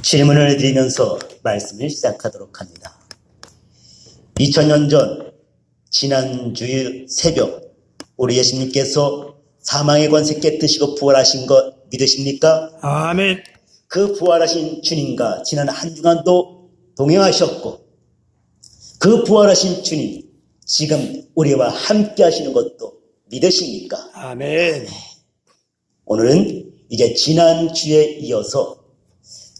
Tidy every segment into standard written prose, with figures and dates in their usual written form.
질문을 드리면서 말씀을 시작하도록 합니다. 2000년 전 지난주 새벽 우리 예수님께서 사망의 권세 깨뜨시고 부활하신 것 믿으십니까? 아멘. 그 부활하신 주님과 지난 한 주간도 동행하셨고 그 부활하신 주님 지금 우리와 함께 하시는 것도 믿으십니까? 아멘. 오늘은 이제 지난주에 이어서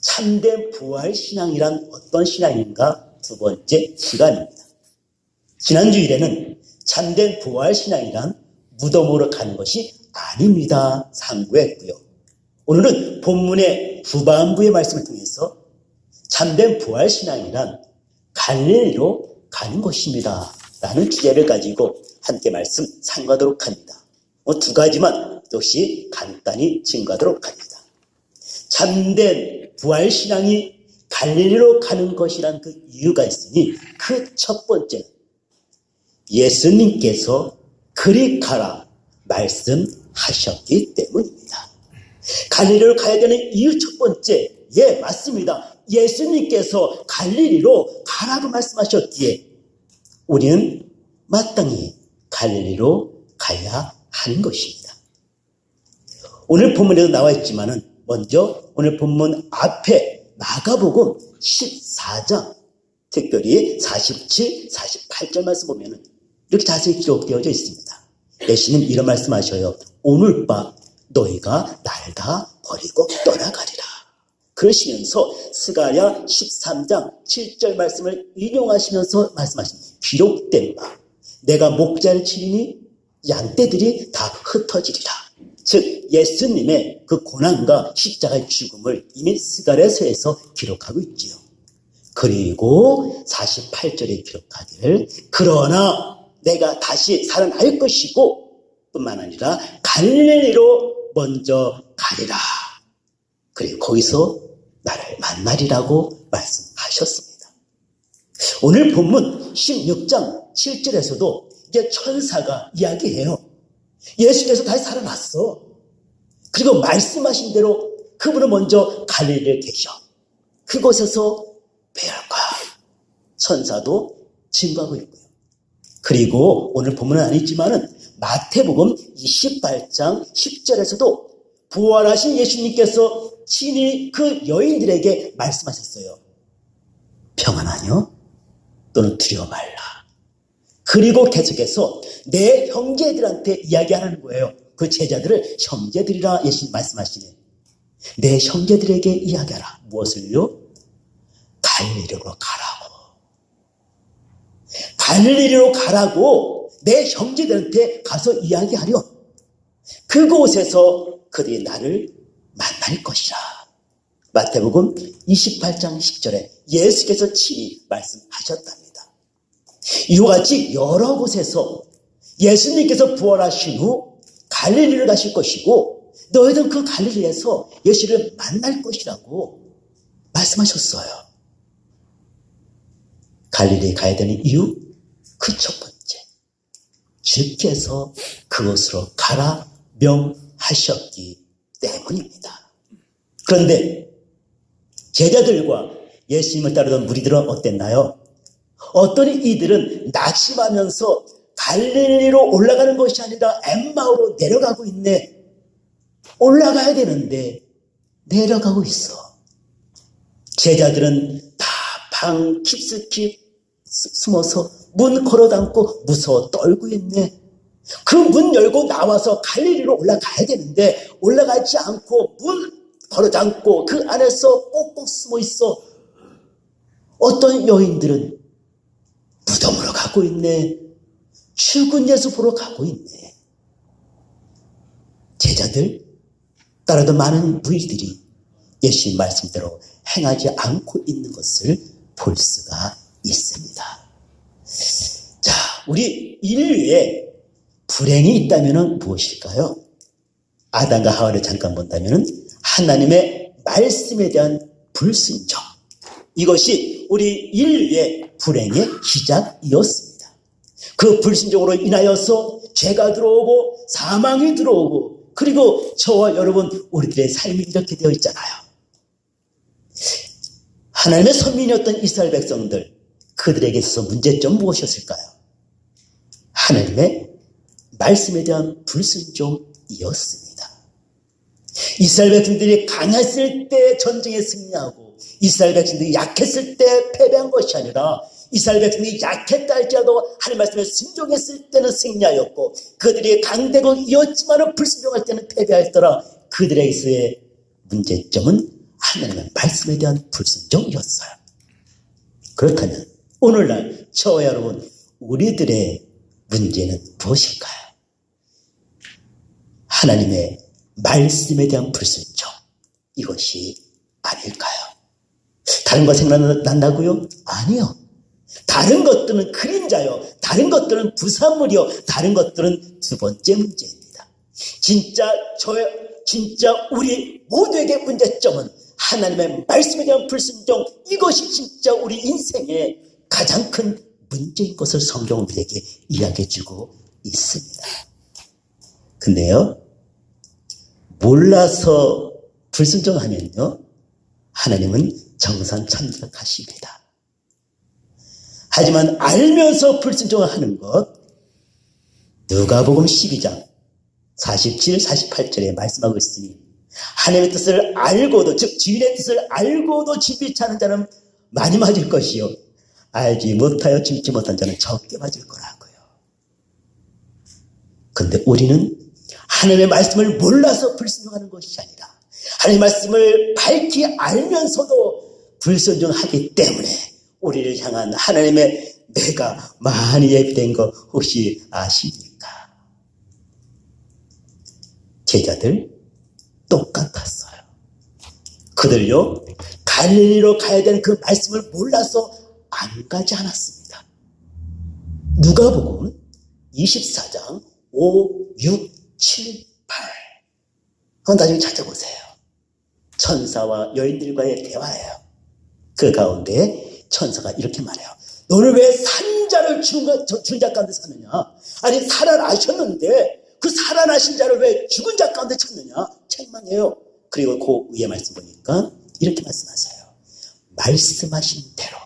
참된 부활신앙이란 어떤 신앙인가 두 번째 시간입니다. 지난주일에는 참된 부활신앙이란 무덤으로 가는 것이 아닙니다 상고했고요. 오늘은 본문의 후반부의 말씀을 통해서 참된 부활신앙이란 갈릴리로 가는 것입니다 라는 주제를 가지고 함께 말씀 상고하도록 합니다. 두 가지만 역시 간단히 증거하도록 합니다. 참된 부활신앙이 갈릴리로 가는 것이란 그 이유가 있으니 그 첫 번째는 예수님께서 그리 가라 말씀하셨기 때문입니다. 갈릴리로 가야 되는 이유 첫 번째, 예 맞습니다. 예수님께서 갈릴리로 가라고 말씀하셨기에 우리는 마땅히 갈릴리로 가야 하는 것입니다. 오늘 본문에도 나와 있지만은 먼저 오늘 본문 앞에 마가복음 14장 특별히 47, 48절 말씀 보면은 이렇게 자세히 기록되어져 있습니다. 예수님 이런 말씀하셔요. 오늘 밤 너희가 날 다 버리고 떠나가리라. 그러시면서 스가랴 13장 7절 말씀을 인용하시면서 말씀하십니다. 기록된 바 내가 목자를 치리니 양떼들이 다 흩어지리라. 즉 예수님의 그 고난과 십자가의 죽음을 이미 스가랴서에서 기록하고 있지요. 그리고 48절에 기록하기를 그러나 내가 다시 살아날 것이고 뿐만 아니라 갈릴리로 먼저 가리라. 그리고 거기서 나를 만나리라고 말씀하셨습니다. 오늘 본문 16장 7절에서도 이제 천사가 이야기해요. 예수께서 다시 살아났어. 그리고 말씀하신 대로 그분은 먼저 갈릴리에 계셔. 그곳에서 뵈을 거야. 천사도 증거하고 있고요. 그리고 오늘 본문은 아니지만은 마태복음 28장 10절에서도 부활하신 예수님께서 친히 그 여인들에게 말씀하셨어요. 평안하뇨? 또는 두려워 말라. 그리고 계속해서 내 형제들한테 이야기하는 거예요. 그 제자들을 형제들이라 예수님 말씀하시네. 내 형제들에게 이야기하라. 무엇을요? 갈릴리로 가라고. 갈릴리로 가라고 내 형제들한테 가서 이야기하려. 그곳에서 그들이 나를 만날 것이라. 마태복음 28장 10절에 예수께서 친히 말씀하셨답니다. 이와 같이 여러 곳에서 예수님께서 부활하신 후 갈릴리를 가실 것이고 너희들은 그 갈릴리에서 예수를 만날 것이라고 말씀하셨어요. 갈릴리에 가야 되는 이유 그 첫 번째, 주께서 그곳으로 가라 명하셨기 때문입니다. 그런데 제자들과 예수님을 따르던 무리들은 어땠나요? 어떤 이들은 낙심하면서 갈릴리로 올라가는 것이 아니라 엠마오로 내려가고 있네. 올라가야 되는데 내려가고 있어. 제자들은 다 방 깊숙이 숨어서 문 걸어 닫고 무서워 떨고 있네. 그 문 열고 나와서 갈릴리로 올라가야 되는데 올라가지 않고 문 걸어 닫고 그 안에서 꼭꼭 숨어 있어. 어떤 여인들은 무덤으로 가고 있네. 죽은 예수 보러 가고 있네. 제자들 따라던 많은 무리들이 예수님 말씀대로 행하지 않고 있는 것을 볼 수가 있습니다. 자, 우리 인류에 불행이 있다면 무엇일까요? 아담과 하와를 잠깐 본다면 하나님의 말씀에 대한 불순종. 이것이 우리 인류의 불행의 시작이었습니다. 그 불순종으로 인하여서 죄가 들어오고 사망이 들어오고 그리고 저와 여러분 우리들의 삶이 이렇게 되어 있잖아요. 하나님의 선민이었던 이스라엘 백성들, 그들에게 있어서 문제점 무엇이었을까요? 하나님의 말씀에 대한 불순종이었습니다. 이스라엘 백성들이 강했을 때 전쟁에 승리하고 이스라엘 백성들이 약했을 때 패배한 것이 아니라 이스라엘 백성들이 약했다 할지라도 하나님 말씀에 순종했을 때는 승리하였고 그들이 강대국 이었지만 불순종할 때는 패배하였더라. 그들에게서의 문제점은 하나님의 말씀에 대한 불순종이었어요. 그렇다면 오늘날 저와 여러분 우리들의 문제는 무엇일까요? 하나님의 말씀에 대한 불순종, 이것이 아닐까요? 다른 거 생각난다고요? 아니요. 다른 것들은 그림자요. 다른 것들은 부산물이요. 다른 것들은 두 번째 문제입니다. 진짜 우리 모두에게 문제점은 하나님의 말씀에 대한 불순종, 이것이 진짜 우리 인생의 가장 큰 문제인 것을 성경은 우리에게 이야기해 주고 있습니다. 근데요, 몰라서 불순종하면요, 하나님은 정상천박하십니다. 하지만 알면서 불순종을 하는 것, 누가복음 12장 47, 48절에 말씀하고 있으니 하나님의 뜻을 알고도, 즉 주인의 뜻을 알고도 지키지 않은 자는 많이 맞을 것이요 알지 못하여 지키지 못한 자는 적게 맞을 거라고요. 그런데 우리는 하나님의 말씀을 몰라서 불순종하는 것이 아니라 하나님의 말씀을 밝히 알면서도 불순종하기 때문에 우리를 향한 하나님의 매가 많이 예비된 거 혹시 아십니까? 제자들 똑같았어요. 그들요, 갈릴리로 가야 되는 그 말씀을 몰라서 안 가지 않았습니다. 누가복음 24장 5, 6, 7, 8. 그건 나중에 찾아보세요. 천사와 여인들과의 대화예요. 그 가운데 천사가 이렇게 말해요. 너는 왜 산자를 죽은 자 가운데 찾느냐? 아니 살아나셨는데 그 살아나신 자를 왜 죽은 자 가운데 찾느냐? 책망해요. 그리고 그 위에 말씀 보니까 이렇게 말씀하세요. 말씀하신 대로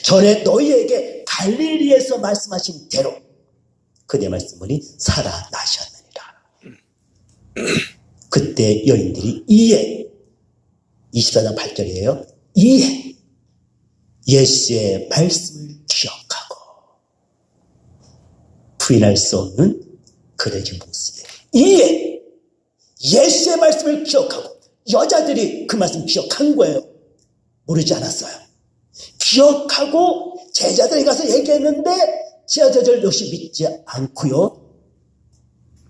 전에 너희에게 갈릴리에서 말씀하신 대로 그대 말씀 보니 살아나셨느니라. 그때 여인들이 이에 24장 8절이에요. 이에 예수의 말씀을 기억하고 부인할 수 없는 그들의 모습에 이에 예수의 말씀을 기억하고 여자들이 그 말씀 기억한 거예요. 모르지 않았어요. 기억하고 제자들이 가서 얘기했는데 제자들 역시 믿지 않고요.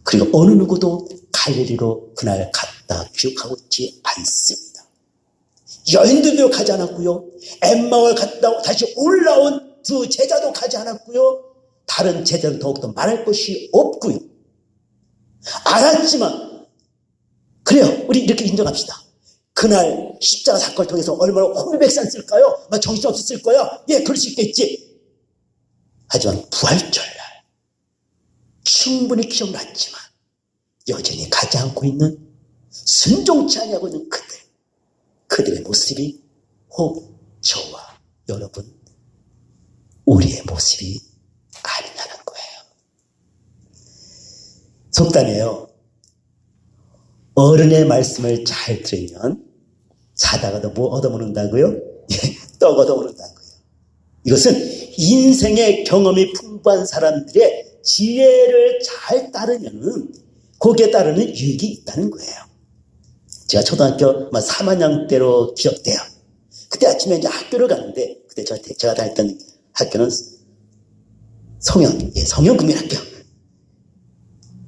그리고 어느 누구도 갈릴리로 그날 갔다 기억하고 있지 않습니다. 여인들도 가지 않았고요. 엠마오를 갔다 다시 올라온 두 제자도 가지 않았고요. 다른 제자는 더욱더 말할 것이 없고요. 알았지만 그래요. 우리 이렇게 인정합시다. 그날 십자가 사건을 통해서 얼마나 혼비백산했을까요? 막 정신없었을 거야. 예, 그럴 수 있겠지. 하지만 부활절날 충분히 기억났지만 여전히 가지 않고 있는, 순종치 아니하고 있는 그들의 모습이 혹 저와 여러분 우리의 모습이 아니냐는 거예요. 속담이에요. 어른의 말씀을 잘 들으면 자다가도 뭐 얻어먹는다고요? 떡 얻어먹는다고요. 이것은 인생의 경험이 풍부한 사람들의 지혜를 잘 따르면 거기에 따르는 유익이 있다는 거예요. 제가 초등학교 3학년 때로 기억돼요. 그때 아침에 이제 학교를 가는데 그때 제가 다녔던 학교는 성현국민학교.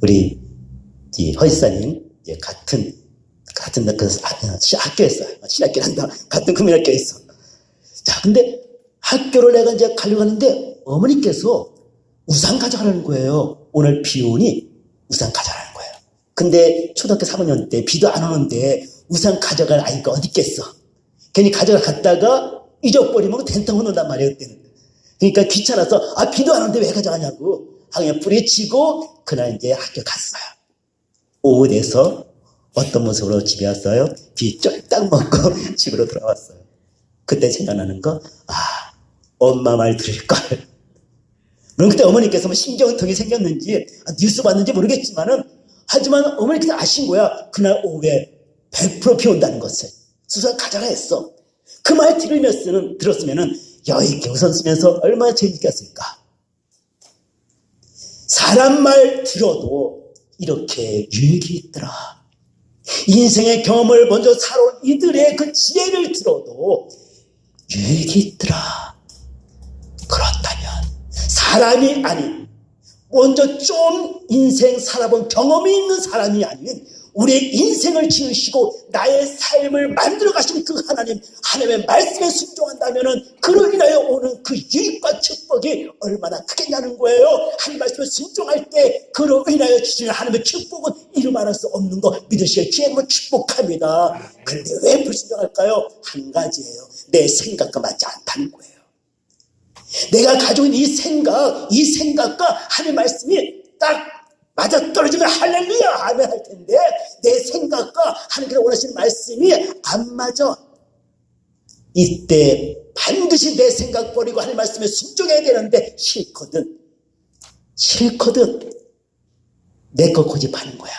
우리 허지사님 같은 학교였어요. 신학교를 한다. 같은 국민학교였어. 자, 근데 학교를 내가 이제 가려고 하는데 어머니께서 우산 가져가라는 거예요. 오늘 비 오니 우산 가져가라는 거예요. 근데 초등학교 3학년 때 비도 안 오는데 우산 가져갈 아이가 어디 있겠어. 괜히 가져갔다가 잊어버리면 된통 혼난단 말이에요, 그때는. 그러니까 귀찮아서 비도 안 오는데 왜 가져가냐고 그냥 뿌리치고 그날 이제 학교 갔어요. 오후 돼서 어떤 모습으로 집에 왔어요? 비 쫄딱 먹고 집으로 돌아왔어요. 그때 생각나는 거, 엄마 말 들을걸. 물론 그때 어머니께서 뭐 신경통이 생겼는지 뉴스 봤는지 모르겠지만은, 하지만 어머니께서 아신 거야. 그날 오후에 100% 비 온다는 것을. 수사 가자라 했어. 그 말 들었으면은 여의기 웃었으면서 얼마나 재밌겠을까. 사람 말 들어도 이렇게 유익이 있더라. 인생의 경험을 먼저 살아온 이들의 그 지혜를 들어도 유익이 있더라. 그렇다면 사람이 아닌, 먼저 좀 인생 살아본 경험이 있는 사람이 아닌 우리의 인생을 지으시고 나의 삶을 만들어 가신 그 하나님의 말씀에 순종한다면은 그로 인하여 오는 그 유익과 축복이 얼마나 크겠냐는 거예요. 하나님 말씀에 순종할 때 그로 인하여 주시는 하나님의 축복은 이루말할 수 없는 거 믿으시길 주님은 축복합니다. 그런데 왜 불순종할까요? 한 가지예요. 내 생각과 맞지 않다는 거예요. 내가 가지고 있는 이 생각과 하나님의 말씀이 딱 맞아떨어지면 할렐루야 아멘 할 텐데, 내 생각과 하나님께서 원하시는 말씀이 안 맞아. 이때 반드시 내 생각 버리고 하나님 말씀에 순종해야 되는데 싫거든 내 거 고집하는 거야.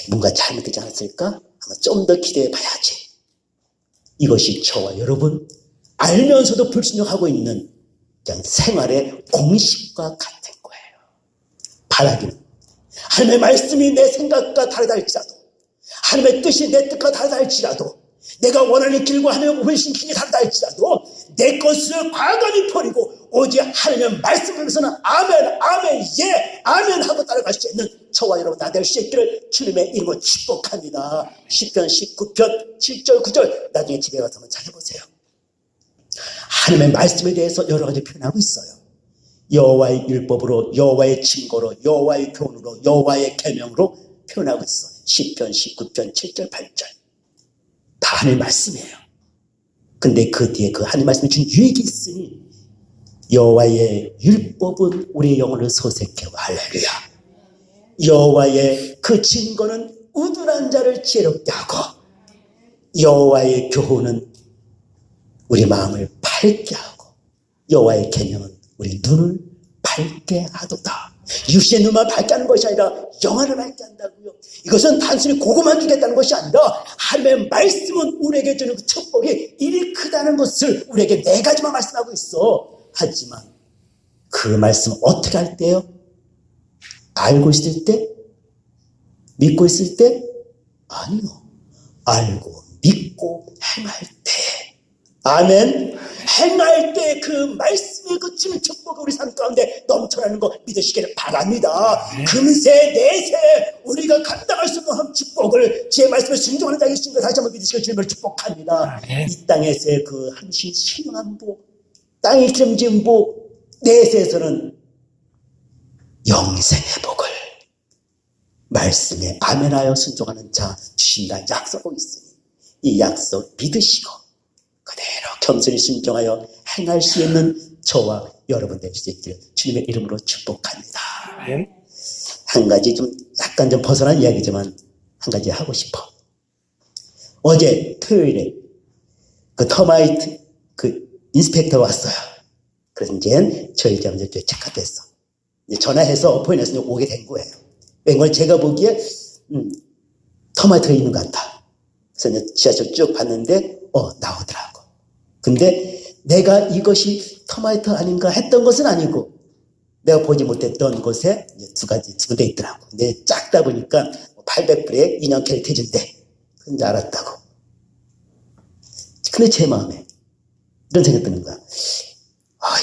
뭔가 잘못되지 않았을까? 아마 좀 더 기대해 봐야지. 이것이 저와 여러분 알면서도 불순종하고 있는 그냥 생활의 공식과 같은 거예요. 바라기는 하나님의 말씀이 내 생각과 다르다 할지라도, 하나님의 뜻이 내 뜻과 다르다 할지라도, 내가 원하는 길과 하나님의 원하시는 길이 다르다 할지라도 내 것을 과감히 버리고 오직 하나님의 말씀에서는 아멘 예 아멘 하고 따라갈 수 있는 저와 여러분 다 될 수 있기를 주님의 이름으로 축복합니다. 시편 19편 7절 9절 나중에 집에 가서 한번 잘 해보세요. 하나님의 말씀에 대해서 여러 가지 표현하고 있어요. 여호와의 율법으로, 여호와의 증거로, 여호와의 교훈으로, 여호와의 계명으로 표현하고 있어. 시편 19편 7절 8절 다 하나님의 말씀이에요. 근데 그 뒤에 그 하나님의 말씀이 준 유익이 있으니 여호와의 율법은 우리의 영혼을 소색해. 할렐루야. 여호와의 그 증거는 우둔한 자를 지혜롭게 하고, 여호와의 교훈은 우리 마음을 밝게 하고, 여호와의 계명은 우리 눈을 밝게 하도다. 육신의 눈만 밝게 하는 것이 아니라 영혼을 밝게 한다고요. 이것은 단순히 그것만 주겠다는 것이 아니라 하나님의 말씀은 우리에게 주는 그 축복이 이리 크다는 것을 우리에게 네 가지만 말씀하고 있어. 하지만 그 말씀 어떻게 할 때요? 알고 있을 때? 믿고 있을 때? 아니요. 알고 믿고 행할 때. 아멘. 행할 때 그 말씀에 그치는 축복이 우리 삶 가운데 넘쳐나는 거 믿으시기를 바랍니다. 금세 내세 우리가 감당할 수 없는 축복을 제 말씀에 순종하는 자에게 주신 것 다시 한번 믿으시기를 주님을 축복합니다. 이 땅에서의 그 한신 신령한 복, 땅의 기름진 복, 내세에서는 영생의 복을 말씀에 아멘하여 순종하는 자 주신다는 약속이 있으니 이 약속 믿으시고 그대로 겸손히 순종하여 행할 수 있는 저와 여러분 될 수 있기를 주님의 이름으로 축복합니다. 한 가지 좀 약간 좀 벗어난 이야기지만 한 가지 하고 싶어. 어제 토요일에 그 터마이트 그 인스펙터가 왔어요. 그래서 이제 저희 집 이제 체크됐어. 전화해서 어포인트해서 오게 된 거예요. 웬걸 제가 보기에 터마이트가 있는 것 같아. 그래서 이제 지하철 쭉 봤는데 나오더라고. 근데 내가 이것이 터마이트 아닌가 했던 것은 아니고 내가 보지 못했던 곳에 두 군데 있더라고. 근데 작다 보니까 800불에 2년 캐릭터 해준대. 그런 줄 알았다고. 근데 제 마음에 이런 생각이 드는 거야.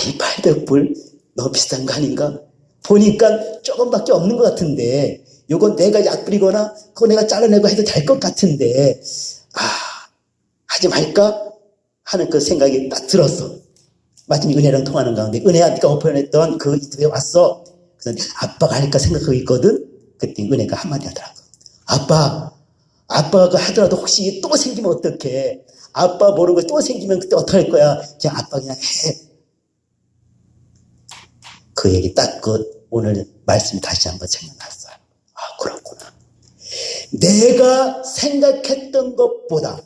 이 800불 너무 비싼 거 아닌가? 보니까 조금밖에 없는 것 같은데 요건 내가 약 뿌리거나 그거 내가 잘라내고 해도 될 것 같은데 하지 말까? 하는 그 생각이 딱 들었어. 마침 은혜랑 통하는 가운데 은혜야 네가 오픈했던 그 인터뷰에 왔어. 그래서 아빠가 할까 생각하고 있거든. 그때 은혜가 한마디 하더라고. 아빠가 하더라도 혹시 또 생기면 어떡해. 아빠 모르는 거 또 생기면 그때 어떡할 거야. 그냥 아빠 그냥 해. 그 얘기 딱 오늘 말씀이 다시 한번 생각났어요. 그렇구나. 내가 생각했던 것보다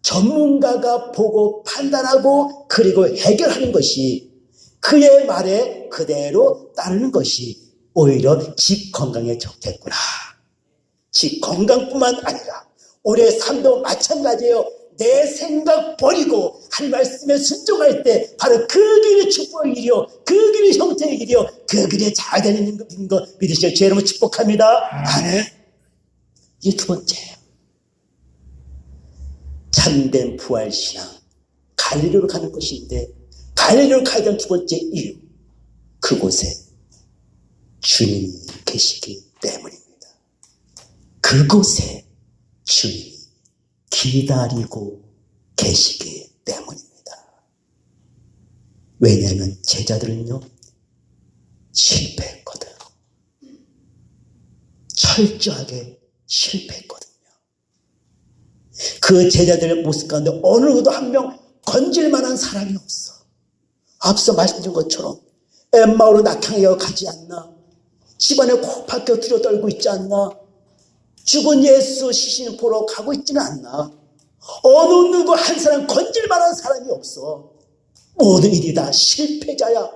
전문가가 보고 판단하고 그리고 해결하는 것이, 그의 말에 그대로 따르는 것이 오히려 집 건강에 좋겠구나. 집 건강뿐만 아니라 우리의 삶도 마찬가지예요. 내 생각 버리고 할 말씀에 순종할 때 바로 그 길이 축복의 길이요, 그 길이 형태의 길이요, 그 길이 잘 되는 거 믿으시죠? 제 이름으로 축복합니다. 아멘. 이게 두 번째예요. 참된 부활신앙, 갈릴리로 가는 것인데, 갈릴리로 가야 되는 두 번째 이유, 그곳에 주님이 계시기 때문입니다. 그곳에 주님이 기다리고 계시기 때문입니다. 왜냐하면 제자들은요, 실패했거든. 철저하게 실패했거든요. 그 제자들의 모습 가운데 어느 누구도 한 명 건질 만한 사람이 없어. 앞서 말씀드린 것처럼 엠마오로 낙향하여 가지 않나, 집안에 코박혀 들여떨고 있지 않나, 죽은 예수 시신 보러 가고 있지는 않나, 어느 누구 한 사람 건질 만한 사람이 없어. 모든 일이 다 실패자야.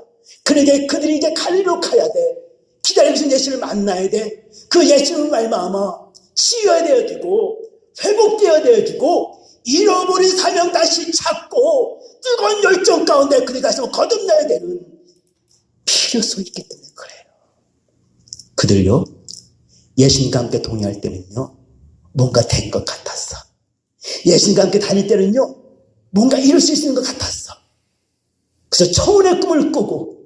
그러게 그들이 이제 갈릴리로 가야 돼. 기다리면서 예수를 만나야 돼. 그 예수를 말미암아 치유해야 되고 회복되어야 되고 잃어버린 사명 다시 찾고 뜨거운 열정 가운데 그들이 다시 한번 거듭나야 되는 필요성이 있기 때문에 그래요. 그들요, 예수님과 함께 동행할 때는요, 뭔가 된 것 같았어. 예수님과 함께 다닐 때는요, 뭔가 이룰 수 있는 것 같았어. 그래서 초원의 꿈을 꾸고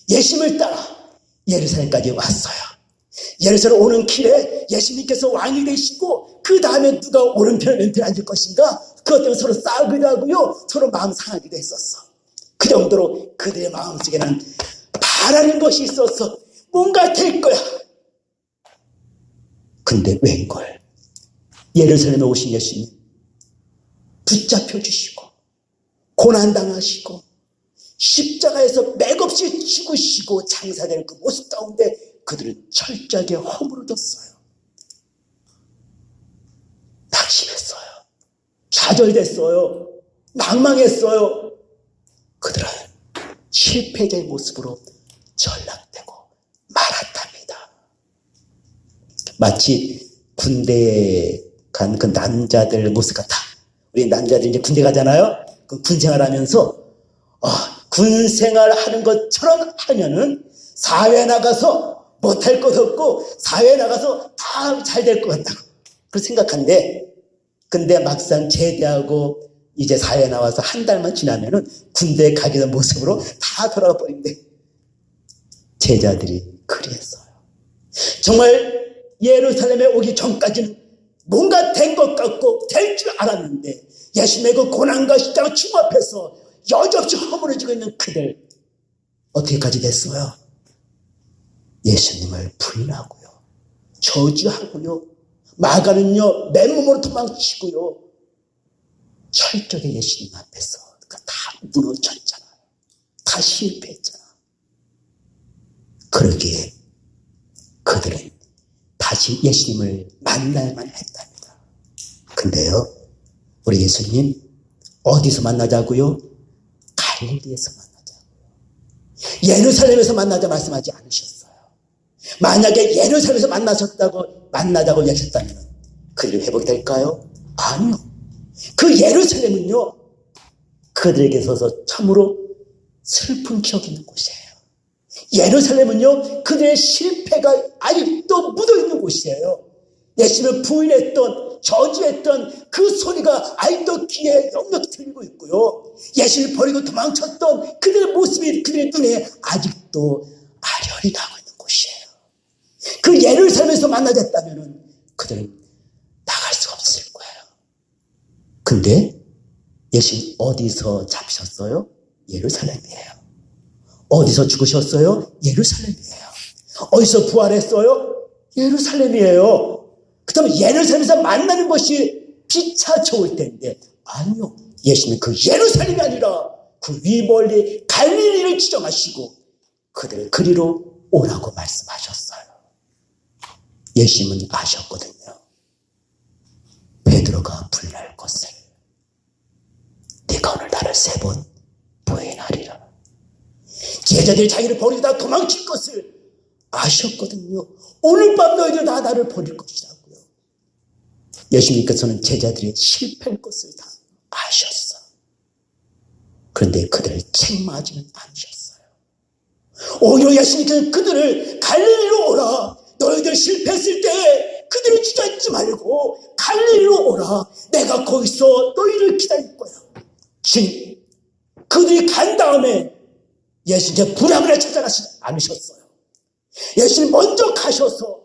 예수님을 따라 예루살렘까지 왔어요. 예루살렘 오는 길에 예수님께서 왕이 되시고 그 다음에 누가 오른편 왼편에 앉을 것인가, 그것 때문에 서로 싸우기도 하고요, 서로 마음 상하기도 했었어. 그 정도로 그들의 마음속에는 바라는 것이 있어서 뭔가 될 거야. 근데 웬걸 예루살렘에 오신 예수님 붙잡혀 주시고 고난당하시고 십자가에서 맥없이 죽으시고 장사되는 그 모습 가운데 그들은 철저하게 허물어졌어요. 낙심했어요. 좌절됐어요. 낭망했어요. 그들은 실패자의 모습으로 전락되고 말았답니다. 마치 군대에 간 그 남자들 모습 같아. 우리 남자들 이제 군대 가잖아요. 그 군생활 하면서 군 생활하는 것처럼 하면은 사회에 나가서 못할 것 없고 사회에 나가서 다 잘 될 것 같다고 그렇게 생각한데, 근데 막상 제대하고 이제 사회에 나와서 한 달만 지나면은 군대에 가게 된 모습으로 다 돌아가 버린대. 제자들이 그랬어요. 정말 예루살렘에 오기 전까지는 뭔가 된 것 같고 될 줄 알았는데 예수님의 그 고난과 십자가 죽음 앞에서 여지없이 허물어지고 있는 그들, 어떻게까지 됐어요? 예수님을 부인하고요, 저주하고요, 마가는요 맨몸으로 도망치고요, 철저하게 예수님 앞에서 다 무너졌잖아요. 다 실패했잖아. 그러기에 그들은 다시 예수님을 만나야만 했답니다. 근데요, 우리 예수님 어디서 만나자고요? 갈릴리에서 만나자고요. 예루살렘에서 만나자 말씀하지 않으셨어요. 만약에 예루살렘에서 만나자고 얘기하셨다면 그들이 회복될까요? 아니요. 그 예루살렘은요, 그들에게 있어서 참으로 슬픈 기억이 있는 곳이에요. 예루살렘은요, 그들의 실패가 아직도 묻어있는 곳이에요. 예수님을 부인했던, 저주했던 그 소리가 아직도 귀에 역력 들리고 있고요, 예수님을 버리고 도망쳤던 그들의 모습이 그들의 눈에 아직도 아련히 나고 있는 곳이에요. 그 예루살렘에서 만나졌다면 그들은 나갈 수가 없을 거예요. 근데 예수님 어디서 잡히셨어요? 예루살렘이에요. 어디서 죽으셨어요? 예루살렘이에요. 어디서 부활했어요? 예루살렘이에요. 그렇다면 예루살렘에서 만나는 것이 피차 좋을 텐데, 아니요. 예수님은 그 예루살렘이 아니라 그 위멀리 갈릴리를 지정하시고 그들을 그리로 오라고 말씀하셨어요. 예수님은 아셨거든요. 베드로가 불날 것을. 나를 3번 부인하리라. 제자들이 자기를 버리다 도망칠 것을 아셨거든요. 오늘 밤 너희들 다 나를 버릴 것이라고요. 예수님께서는 제자들의 실패할 것을 다 아셨어. 그런데 그들을 책망하지는 않으셨어요. 오히려 예수님께서는 그들을 갈릴리로 오라. 너희들 실패했을 때 그들을 주저앉지 말고 갈릴리로 오라. 내가 거기서 너희를 기다릴 거야. 그들이 간 다음에 예수님께서 부랴부랴 찾아가시지 않으셨어요. 예수님 먼저 가셔서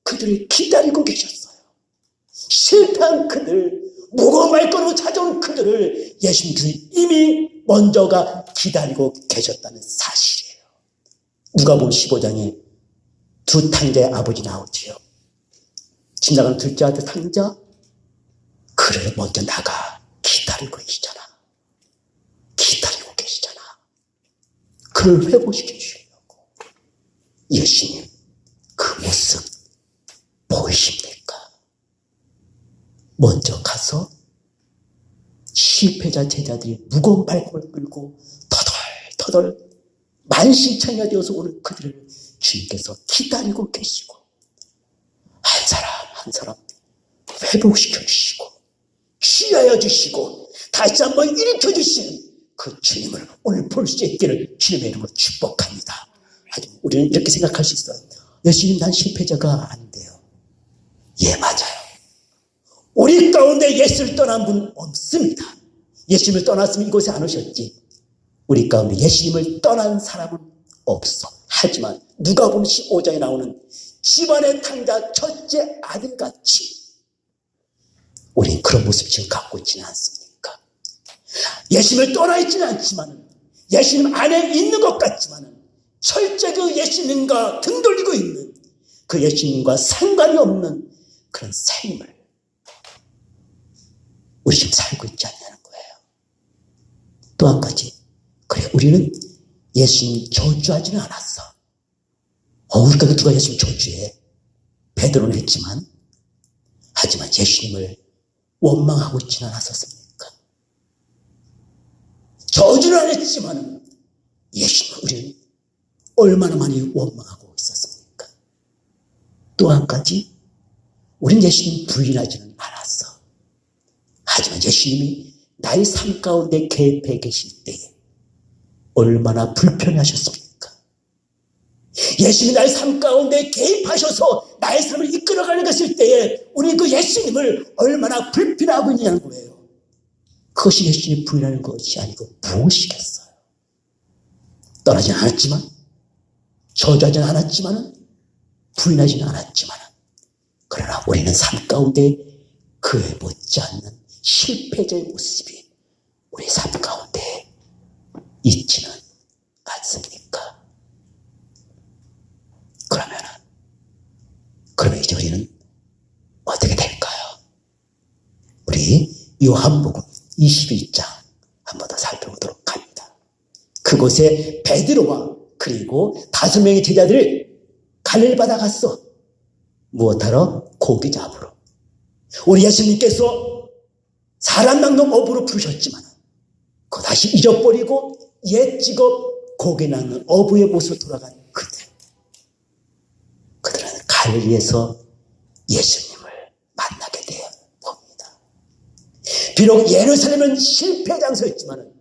그들을 기다리고 계셨어요. 실패한 그들, 무거운 말걸음으로 찾아온 그들을 예수님께서 이미 먼저가 기다리고 계셨다는 사실이에요. 누가복음 15장에 두 탕자의 아버지 나오지요. 집 나가는 둘째 아들 탕자, 그를 먼저 나가 기다리고 계시잖아. 기다리고 계시잖아. 그를 회복시켜 주시려고. 예수님, 그 모습 보이십니까? 먼저 가서 실패자 제자들이 무거운 발걸음을 끌고 터덜터덜 만신창이가 되어서 오는 그들을 주님께서 기다리고 계시고 한 사람 한 사람 회복시켜 주시고 취하여 주시고 다시 한번 일으켜 주시는 그 주님을 오늘 볼 수 있기를 주님의 이름으로 축복합니다. 하지만 우리는 이렇게 생각할 수 있어요. 예수님, 난 실패자가 아닌데요. 예, 맞아요. 우리 가운데 예수를 떠난 분 없습니다. 예수님을 떠났으면 이곳에 안 오셨지. 우리 가운데 예수님을 떠난 사람은 없어. 하지만 누가복음 15장에 나오는 집안의 탕자 첫째 아들같이 우린 그런 모습 지금 갖고 있지는 않습니까? 예수님을 떠나 있지는 않지만 예수님 안에 있는 것 같지만 철저히 그 예수님과 등 돌리고 있는 그 예수님과 상관이 없는 그런 삶을 우리 지금 살고 있지 않냐는 거예요. 또 한 가지, 그래, 우리는 예수님 저주하지는 않았어. 우리가 누가 예수님 저주해? 베드로는 했지만, 하지만 예수님을 원망하고 있지는 않았었습니까? 저주는 안 했지만 예수님을 우리는 얼마나 많이 원망하고 있었습니까? 또 한 가지, 우린 예수님 부인하지는 않았어. 하지만 예수님이 나의 삶 가운데 개입해 계실 때에 얼마나 불편하셨습니까? 예수님이 나의 삶 가운데 개입하셔서 나의 삶을 이끌어가는 것일 때에 우리 그 예수님을 얼마나 불편하고 있냐는 거예요. 그것이 예수님 부인하는 것이 아니고 무엇이겠어요? 떠나지는 않았지만, 저주하지는 않았지만, 부인하지는 않았지만, 그러나 우리는 삶 가운데 그에 못지않는 실패자의 모습이 우리 삶 가운데 있지는 않습니까? 그러면 이제 우리는 어떻게 될까요? 우리 요한복음 21장 한 번 더 살펴보도록 합니다. 그곳에 베드로와 그리고 5명의 제자들을 갈릴리 바다 갔어. 무엇하러? 고기 잡으러. 우리 예수님께서 사람 낚는 어부로 부르셨지만 그거 다시 잊어버리고 옛 직업 고기 낚는 어부의 모습으로 돌아간 그들은 갈릴리에서 예수님을 만나게 되어 봅니다. 비록 예루살렘은 실패 장소였지만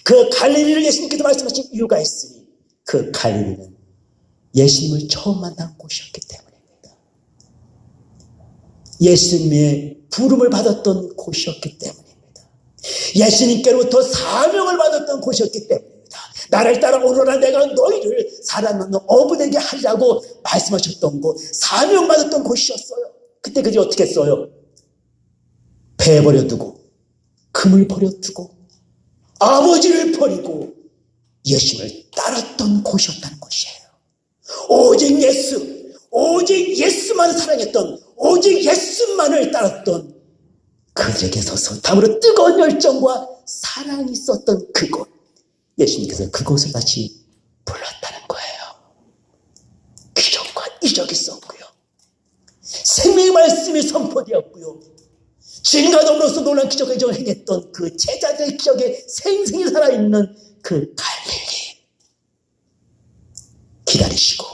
그 갈릴리를 예수님께서 말씀하신 이유가 있으니 그 갈릴리는 예수님을 처음 만난 곳이었기 때문입니다. 예수님의 부름을 받았던 곳이었기 때문입니다. 예수님께로부터 사명을 받았던 곳이었기 때문입니다. 나를 따라 오너라, 내가 너희를 사람 낚는 어부 되게 하려고 말씀하셨던 곳, 사명받았던 곳이었어요. 그때 그들이 어떻게 했어요? 배 버려두고 금을 버려두고 아버지를 버리고 예수님을 따랐던 곳이었다는 것이에요. 오직 예수, 오직 예수만 사랑했던, 오직 예수만을 따랐던 그들에게 서서 다음으로 뜨거운 열정과 사랑이 있었던 그곳, 예수님께서 그곳을 다시 불렀다는 거예요. 기적과 이적이 있었고요, 생명의 말씀이 선포되었고요, 주님과 더불어서 놀라운 기적을 행했던 그 제자들의 기적에 생생히 살아있는 그 갈릴리 기다리시고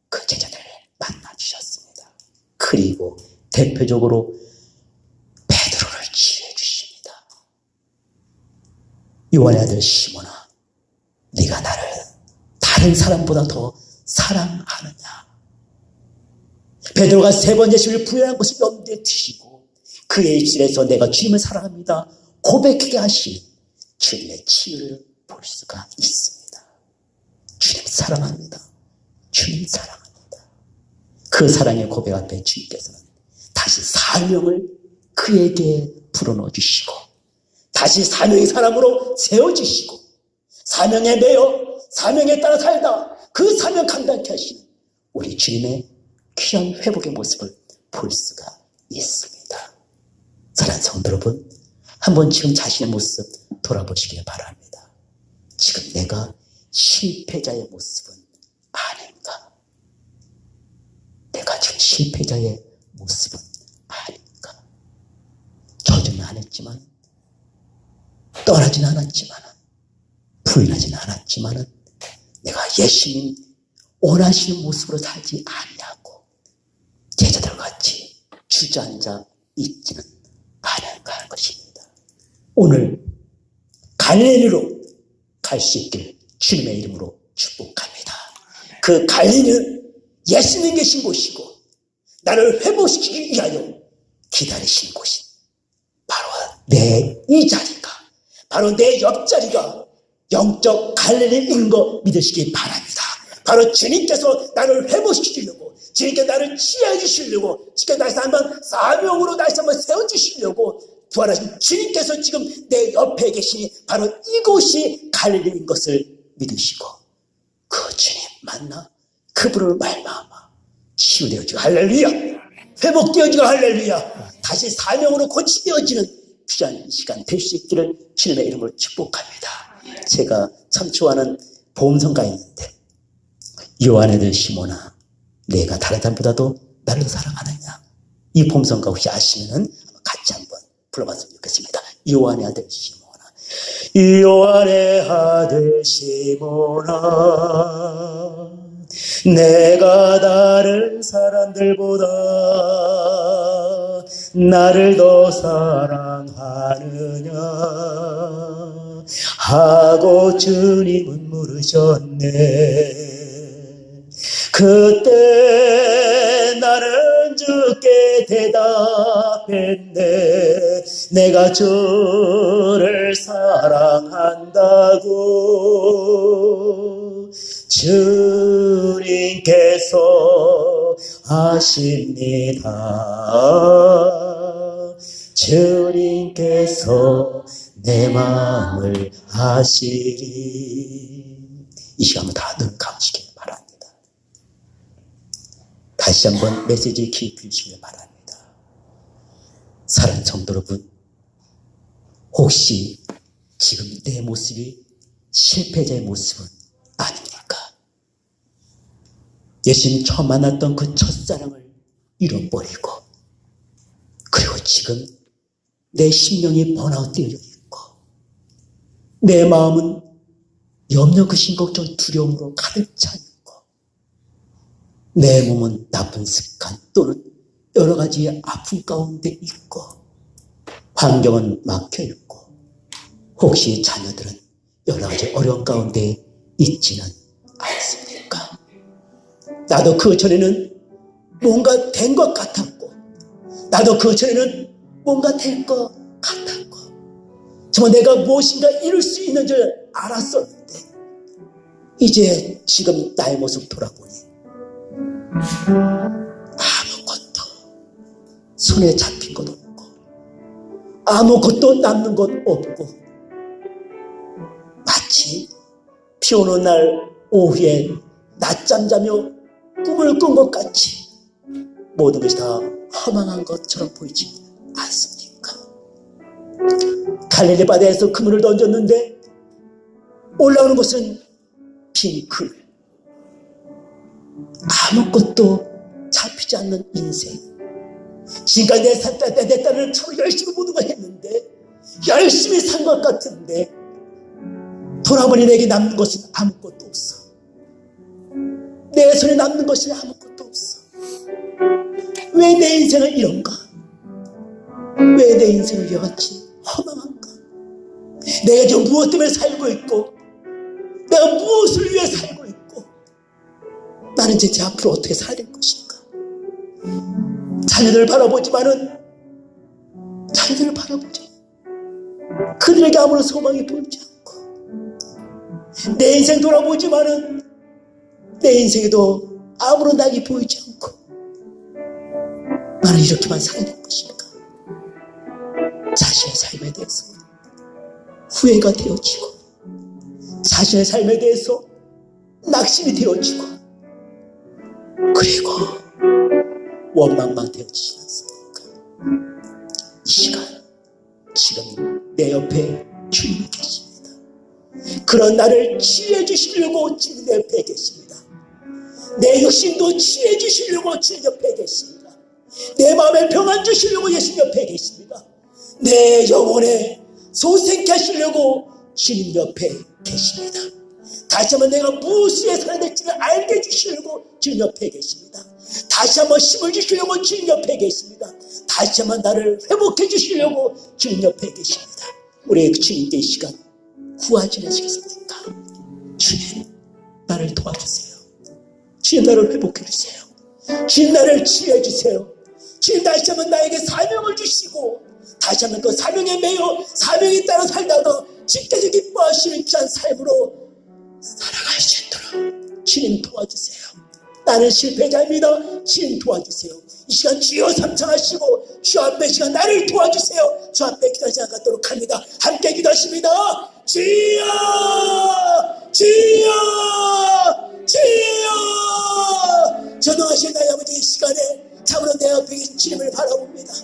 그 제자들을 만나주셨습니다. 그리고 대표적으로 베드로를 지휘해 주십니다. 요한의 아들 시몬아, 네가 나를 다른 사람보다 더 사랑하느냐? 베드로가 세 번 예수를 부인한 것을 염두에 두시고 그의 입술에서 내가 주님을 사랑합니다 고백하게 하신 주님의 치유를 볼 수가 있습니다. 주님 사랑합니다. 주님 사랑합니다. 그 사랑의 고백 앞에 주님께서는 다시 사명을 그에게 불어넣어 주시고 다시 사명의 사람으로 세워주시고 사명에 매여 사명에 따라 살다 그 사명 감당케 하시는 우리 주님의 귀한 회복의 모습을 볼 수가 있습니다. 사랑하는 성도 여러분, 한번 지금 자신의 모습 돌아보시길 바랍니다. 지금 내가 실패자의 모습은 아닌가? 내가 지금 실패자의 모습은 아닌가? 저주는 안 했지만, 떠나진 않았지만, 부인하진 않았지만, 내가 예수님 원하시는 모습으로 살지 아니하고 제자들같이 주저앉아 있지는 않은가 하는 것입니다. 오늘 갈릴리로 갈 수 있길 주님의 이름으로 축복합니다. 그 갈릴리는 예수님 계신 곳이고 나를 회복시키기 위하여 기다리신 곳이 바로 내 이 자리가 바로 내 옆자리가 영적 갈릴리인 거 믿으시기 바랍니다. 바로 주님께서 나를 회복시키려고 주님께서 나를 치유해 주시려고 주님께서 다시 한번 사명으로 다시 한번 세워주시려고 부활하신 주님께서 지금 내 옆에 계시니 바로 이곳이 갈릴리인 것을 믿으시고 그 주님 만나 그분을 말미암아 치유되어지고 할렐루야 회복되어지고 할렐루야 다시 사명으로 고치되어지는 귀한 시간 될 수 있기를 주님의 이름으로 축복합니다. 제가 참 좋아하는 보험성가 있는데 요한의 아들 시몬아 내가 다른 사람보다도 나를 더 사랑하느냐 이 보험성가 혹시 아시면 같이 한번 불러봤으면 좋겠습니다. 요한의 아들 시몬아 요한의 아들 시몬아 내가 다른 사람들보다 나를 더 사랑하느냐 하고 주님은 물으셨네. 그때 나는 주께 대답했네. 내가 주를 사랑한다고 주님께서 하십니다. 주님께서 내 마음을 아시리. 이 시간은 다 눈 감으시길 바랍니다. 다시 한번 메시지 깊이 주시길 바랍니다. 사랑하는 성도 여러분, 혹시 지금 내 모습이 실패자의 모습은 아닙니까? 예수님 처음 만났던 그 첫사랑을 잃어버리고 그리고 지금 내 심령이 번아웃되어 있고 내 마음은 염려, 근심, 걱정, 두려움으로 가득 차 있고 내 몸은 나쁜 습관 또는 여러 가지 아픔 가운데 있고 환경은 막혀 있고 혹시 자녀들은 여러 가지 어려움 가운데 있지는 않습니까? 나도 그 전에는 뭔가 된 것 같았고 나도 그 전에는 뭔가 될 것 같았고 정말 내가 무엇인가 이룰 수 있는 줄 알았었는데 이제 지금 나의 모습 돌아보니 아무것도 손에 잡힌 것 없고 아무것도 남는 것 없고 마치 비 오는 날 오후에 낮잠 자며 꿈을 꾼 것 같이 모든 것이 다 허망한 것처럼 보이지 않습니까? 갈릴리 바다에서 그물을 던졌는데 올라오는 것은 빈 그물. 아무것도 잡히지 않는 인생. 지금까지 내 딸은 참 열심히 모든 걸 했는데, 열심히 산 것 같은데 돌아보니 내게 남는 것은 아무것도 없어. 내 손에 남는 것이 아무것도 없어. 왜 내 인생은 이런가? 왜 내 인생은 이같이 허망한가? 내가 지금 무엇 때문에 살고 있고, 내가 무엇을 위해 살고 있고, 나는 이제 제 앞으로 어떻게 살아야 될 것인가? 자녀들을 바라보지만은, 자녀들을 바라보지, 그들에게 아무런 소망이 보이지 않고, 내 인생 돌아보지만은 내 인생에도 아무런 낙이 보이지 않고, 나는 이렇게만 살아야 될 것인가? 자신의 삶에 대해서 후회가 되어지고, 자신의 삶에 대해서 낙심이 되어지고, 그리고 원망만 되어지지 않습니까? 이 시간, 지금 내 옆에 주님이 계십니다. 그런 나를 치유해 주시려고 주님 내 옆에 계십니다. 내 육신도 치유해 주시려고 주님 옆에 계십니다. 내 마음에 평안 주시려고 예수님 옆에 계십니다. 내 영혼에 소생케 하시려고 주님 옆에 계십니다. 다시 한번 내가 무엇을 위해 살아야 될지를 알게 해주시려고 주님 옆에 계십니다. 다시 한번 힘을 주시려고 주님 옆에 계십니다. 다시 한번 나를 회복해 주시려고 주님 옆에 계십니다. 우리 주님께 이 시간 구하지 않으시겠습니까? 주님, 나를 도와주세요. 주님, 나를 회복해 주세요. 주님, 나를 치유해 주세요. 주님, 다시 한번 나에게 사명을 주시고, 다시 한번 그 사명에 매여 사명에 따라 살다가 주께서 기뻐하시는 귀한 삶으로 살아갈 수 있도록 주님 도와주세요. 나는 실패자입니다. 주님 도와주세요. 이 시간 주여 삼창하시고 주 앞에 시간 나를 도와주세요. 주 앞에 기도하지 않도록 합니다. 함께 기도하십니다. 주여, 주여, 주여. 전능하신 나의 아버지, 이 시간에 참으로 내 앞에 계신 주님을 바라봅니다.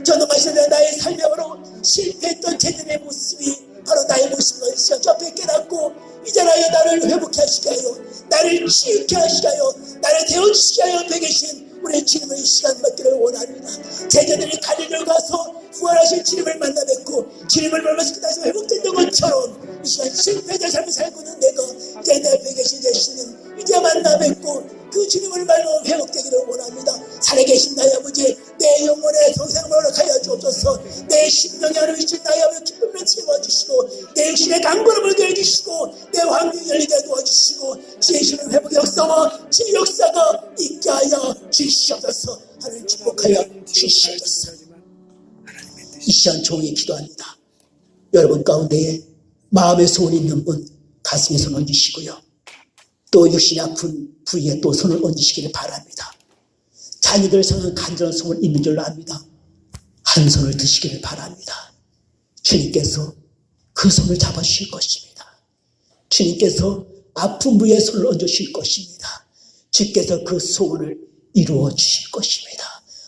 전능하신 나의 삶으로 실패했던 제들의 모습이 바로 나의 모습을 시간 주 앞에 깨닫고, 이제라야 나를 회복케 하시게 하여, 나를 치유케 하시게 하여, 나를 데워주시게 하여 옆에 계신 우리 주님의 시간 받기를 원합니다. 제자들이 갈릴리로 가서 부활하신 주님을 만나 뵙고 주님을 만나서 다시 회복됐던 것처럼, 이 시간 실패자 삶을 살고 있는 내가 이제 내 옆에 계신 예수님 이제 만나 뵙고 그 주님을 말로 회복되기를 원합니다. 살아계신 나의 아버지, 내 영혼의 성생을 허락하여 주옵소서. 내 심령에 하나님이신 나의 아버지 기쁨을 채워주시고, 내 육신의 강건함을 더해주시고, 내 환경이 열리게 도와주시고, 주의 신을 회복의 역사와 주의 역사가 있게 하여 주시옵소서. 하나님 축복하여 주시옵소서. 이 시간 종이 기도합니다. 여러분 가운데에 마음의 소원이 있는 분 가슴에 손 얹으시고요, 또 육신이 아픈 부위에 또 손을 얹으시기를 바랍니다. 자녀들 상한 간절한 소원 있는 줄로 압니다. 한 손을 드시기를 바랍니다. 주님께서 그 손을 잡아주실 것입니다. 주님께서 아픈 부위에 손을 얹으실 것입니다. 주께서 그 소원을 이루어 주실 것입니다.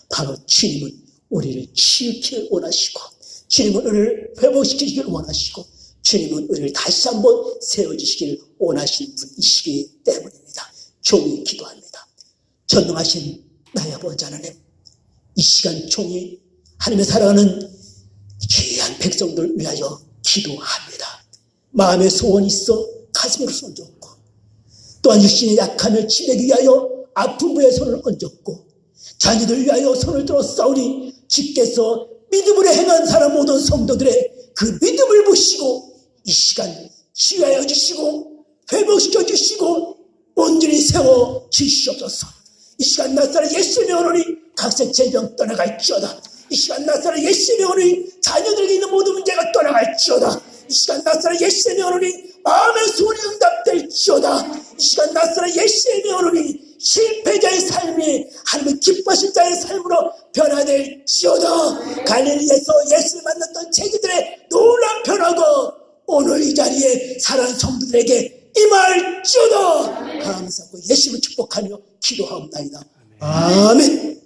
바로 주님은 우리를 치유키를 원하시고, 주님은 우리를 회복시키기를 원하시고, 주님은 우리를 다시 한번 세워주시기를 원하시는 분이시기 때문입니다. 종이 기도합니다. 전능하신 나의 아버지 하나님, 이 시간 종이 하나님의 사랑하는 귀한 백성들을 위하여 기도합니다. 마음에 소원이 있어 가슴으로 손 얹었고, 또한 육신의 약함을 치료하기 위하여 아픈 부에 손을 얹었고, 자녀들 위하여 손을 들어 싸우니 주께서 믿음으로 행한 사람 모든 성도들의 그 믿음을 보시고 이 시간 치유하여 주시고 회복시켜 주시고 온전히 세워 주시옵소서. 이 시간 나사렛 예수의 명으로 각색 질병 떠나갈지어다. 이 시간 나사렛 예수의 명으로 자녀들에게 있는 모든 문제가 떠나갈지어다. 이 시간 나사렛 예수의 명으로 마음의 소원이 응답될지어다. 이 시간 나사렛 예수의 명으로 실패자의 삶이 하나님의 기뻐하신 자의 삶으로 변화될지어다. 갈릴리에서 예수를 만났던 제자들의 놀라운 변화가 오늘 이 자리에 살아난 성도들에게 임할지어다. 감사하고 예수를 축복하며 기도하옵나이다. 아멘.